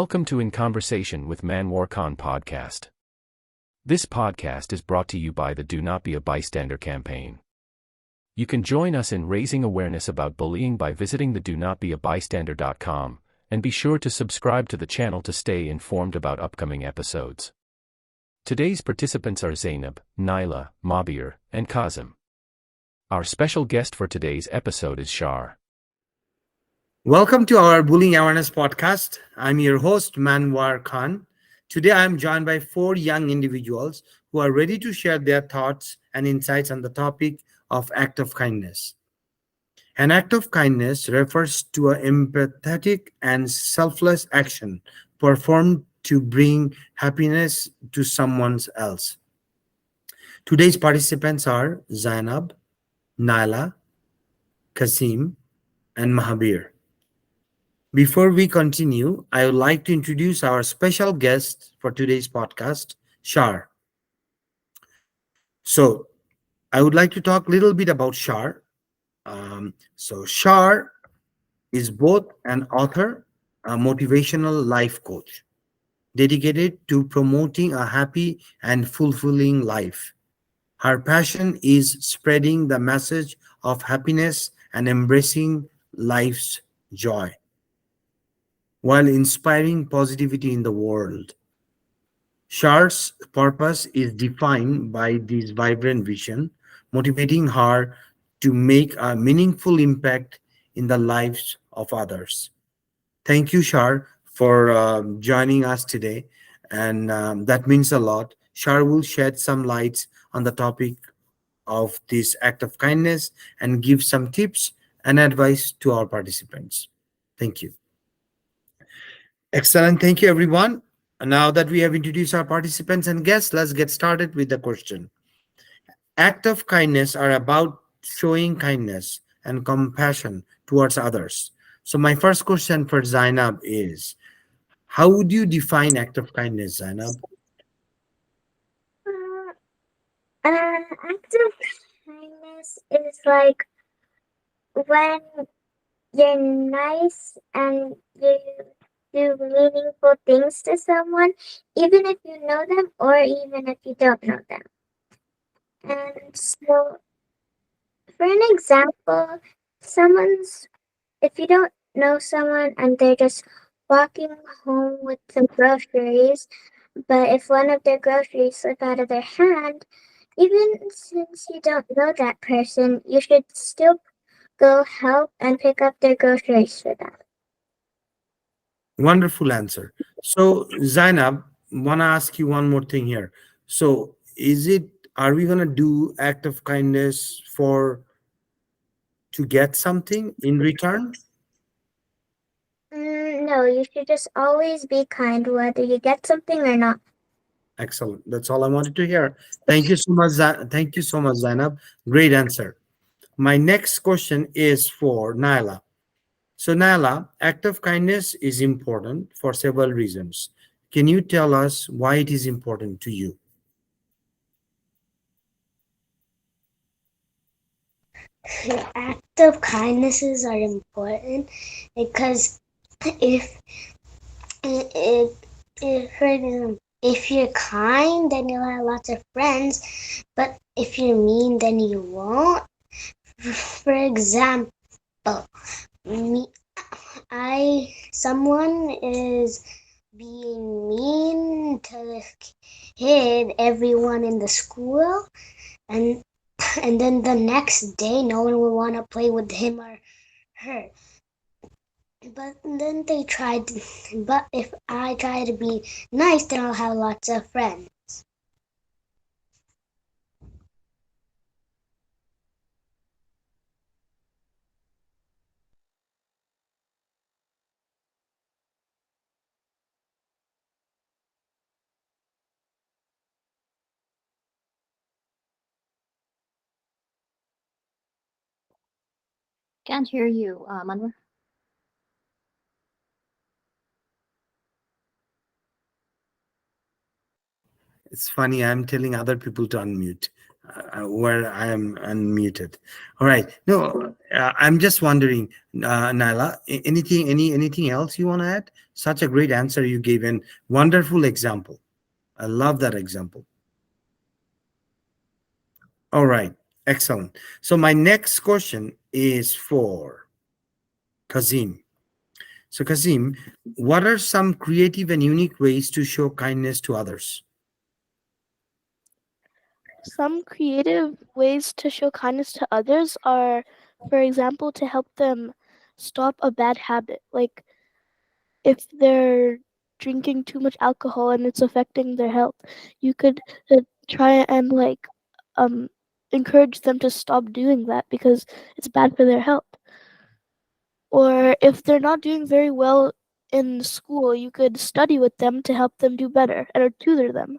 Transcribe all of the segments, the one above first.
Welcome to In Conversation with MANWAR KHAN podcast. This podcast is brought to you by the Do Not Be a Bystander campaign. You can join us in raising awareness about bullying by visiting the donotbeabystander.com, and be sure to subscribe to the channel to stay informed about upcoming episodes. Today's participants are Zainab, Naila, Mabir, and Kazim. Our special guest for today's episode is Shar. Welcome to our Bullying Awareness podcast. I'm your host, MANWAR KHAN. Today, I'm joined by four young individuals who are ready to share their thoughts and insights on the topic of act of kindness. An act of kindness refers to an empathetic and selfless action performed to bring happiness to someone else. Today's participants are Zainab, Naila, Kasim, and Mahabir. Before we continue, I would like to introduce our special guest for today's podcast, Shar. So, I would like to talk a little bit about Shar. Shar is both an author, a motivational life coach, dedicated to promoting a happy and fulfilling life. Her passion is spreading the message of happiness and embracing life's joy, while inspiring positivity in the world. Shar's purpose is defined by this vibrant vision, motivating her to make a meaningful impact in the lives of others. Thank you, Shar, for joining us today, and that means a lot. Shar will shed some lights on the topic of this act of kindness and give some tips and advice to our participants. Thank you. Excellent. Thank you, everyone. Now that we have introduced our participants and guests, let's get started with the question. Acts of kindness are about showing kindness and compassion towards others. So my first question for Zainab is, how would you define act of kindness, Zainab? Act of kindness is like when you're nice and you do meaningful things to someone, even if you know them or even if you don't know them. And so, for an example, if you don't know someone and they're just walking home with some groceries, but if one of their groceries slip out of their hand, even since you don't know that person, you should still go help and pick up their groceries for them. Wonderful answer. So, Zainab, want to ask you one more thing here. So, are we going to do act of kindness to get something in return? No, you should just always be kind, whether you get something or not. Excellent. That's all I wanted to hear. Thank you so much. Thank you so much, Zainab. Great answer. My next question is for Naila. So, Naila, act of kindness is important for several reasons. Can you tell us why it is important to you? Acts of kindnesses are important because if if if you're kind, then you'll have lots of friends. But if you're mean, then you won't. For example, me, someone is being mean to the kid, everyone in the school, and and then the next day no one will want to play with him or her. But then but if I try to be nice, then I'll have lots of friends. Can't hear you, Manwar. It's funny, I'm telling other people to unmute where I am unmuted. All right. No, I'm just wondering, Naila, anything else you want to add? Such a great answer you gave and wonderful example. I love that example. All right, excellent. So my next question is for Kazim. So Kazim, what are some creative and unique ways to show kindness to others? Some creative ways to show kindness to others are, for example, to help them stop a bad habit. Like if they're drinking too much alcohol and it's affecting their health, you could try and um encourage them to stop doing that because it's bad for their health. Or if they're not doing very well in school, you could study with them to help them do better or tutor them.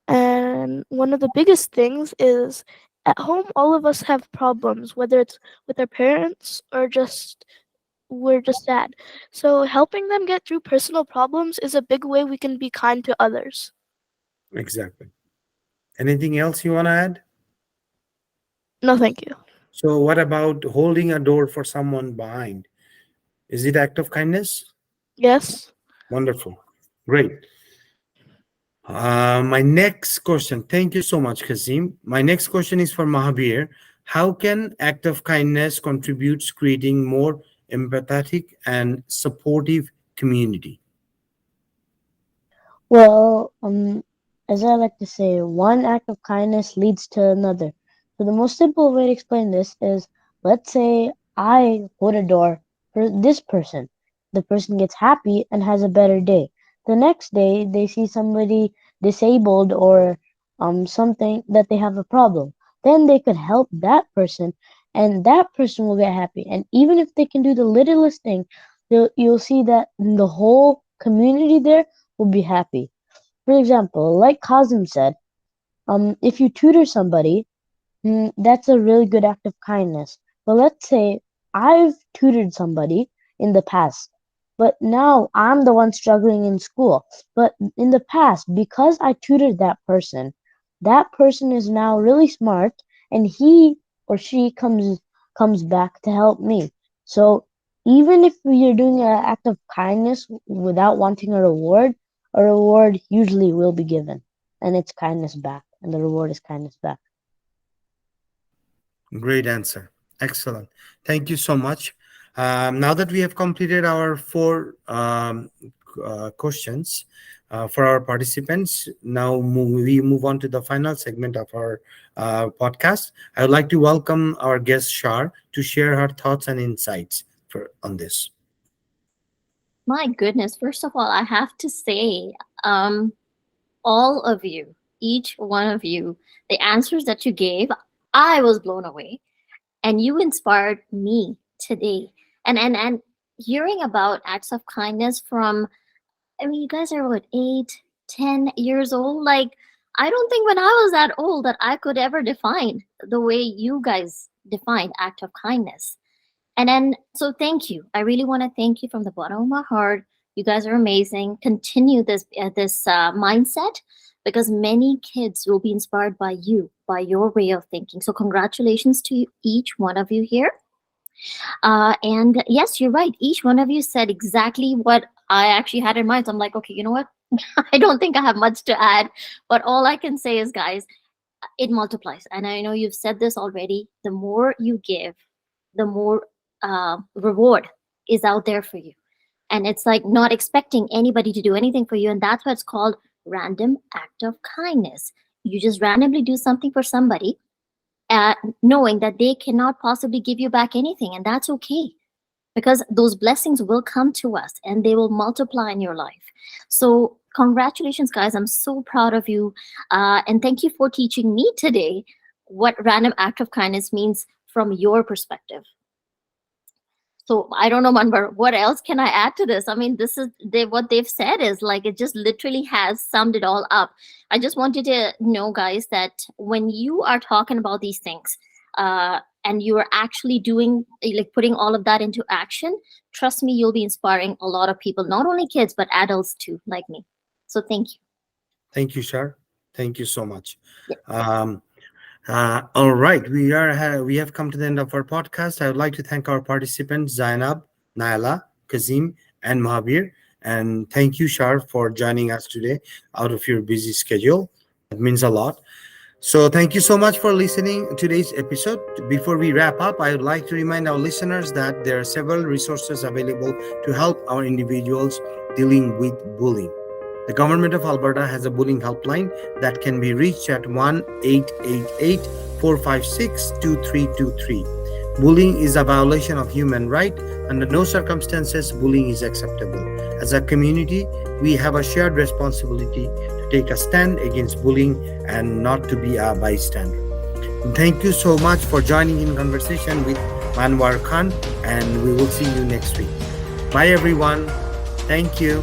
And one of the biggest things is at home, all of us have problems, whether it's with our parents or just we're just sad. So helping them get through personal problems is a big way we can be kind to others. Exactly. Anything else you want to add? No, thank you. So what about holding a door for someone behind? Is it act of kindness? Yes. Wonderful. Great. My next question. Thank you so much, Kazim. My next question is for Mahabir. How can act of kindness contributes creating more empathetic and supportive community? Well, as I like to say, one act of kindness leads to another. So the most simple way to explain this is, let's say I hold a door for this person. The person gets happy and has a better day. The next day, they see somebody disabled or something that they have a problem. Then they could help that person, and that person will get happy. And even if they can do the littlest thing, you'll see that the whole community there will be happy. For example, like Kazim said, if you tutor somebody, that's a really good act of kindness. But let's say I've tutored somebody in the past, but now I'm the one struggling in school. But in the past, because I tutored that person is now really smart, and he or she comes back to help me. So even if you're doing an act of kindness without wanting a reward usually will be given, and it's kindness back, and the reward is kindness back. Great answer. Excellent. Thank you so much. Now that we have completed our four questions for our participants, now we move on to the final segment of our podcast. I would like to welcome our guest Shar to share her thoughts and insights on this. My goodness, first of all, I have to say, um, all of you, each one of you, the answers that you gave, I was blown away. And you inspired me today. And hearing about acts of kindness from, I mean, you guys are what, 8, 10 years old? Like, I don't think when I was that old that I could ever define the way you guys defined act of kindness. And then, so thank you. I really want to thank you from the bottom of my heart. You guys are amazing. Continue this mindset, because many kids will be inspired by you, by your way of thinking. So congratulations to each one of you here. And yes, you're right. Each one of you said exactly what I actually had in mind. So I'm like, okay, you know what? I don't think I have much to add, but all I can say is, guys, it multiplies. And I know you've said this already. The more you give, the more reward is out there for you. And it's like not expecting anybody to do anything for you. And that's why it's called random act of kindness. You just randomly do something for somebody, knowing that they cannot possibly give you back anything. And that's okay, because those blessings will come to us and they will multiply in your life. So congratulations, guys. I'm so proud of you. And thank you for teaching me today what random act of kindness means from your perspective. So I don't know, Manwar, what else can I add to this? I mean, this is what they've said is like it just literally has summed it all up. I just wanted to know, guys, that when you are talking about these things, and you are actually doing, like, putting all of that into action, trust me, you'll be inspiring a lot of people, not only kids but adults too, like me. So thank you. Thank you, Shar. Thank you so much. Yeah. All right, we have come to the end of our podcast. I would like to thank our participants Zainab, Naila, Kazim, and Mahabir, and thank you, Shar, for joining us today out of your busy schedule. That means a lot. So, thank you so much for listening to today's episode. Before we wrap up, I would like to remind our listeners that there are several resources available to help our individuals dealing with bullying. The Government of Alberta has a bullying helpline that can be reached at 1-888-456-2323. Bullying is a violation of human right. Under no circumstances, bullying is acceptable. As a community, we have a shared responsibility to take a stand against bullying and not to be a bystander. Thank you so much for joining in conversation with Manwar Khan, and we will see you next week. Bye, everyone. Thank you.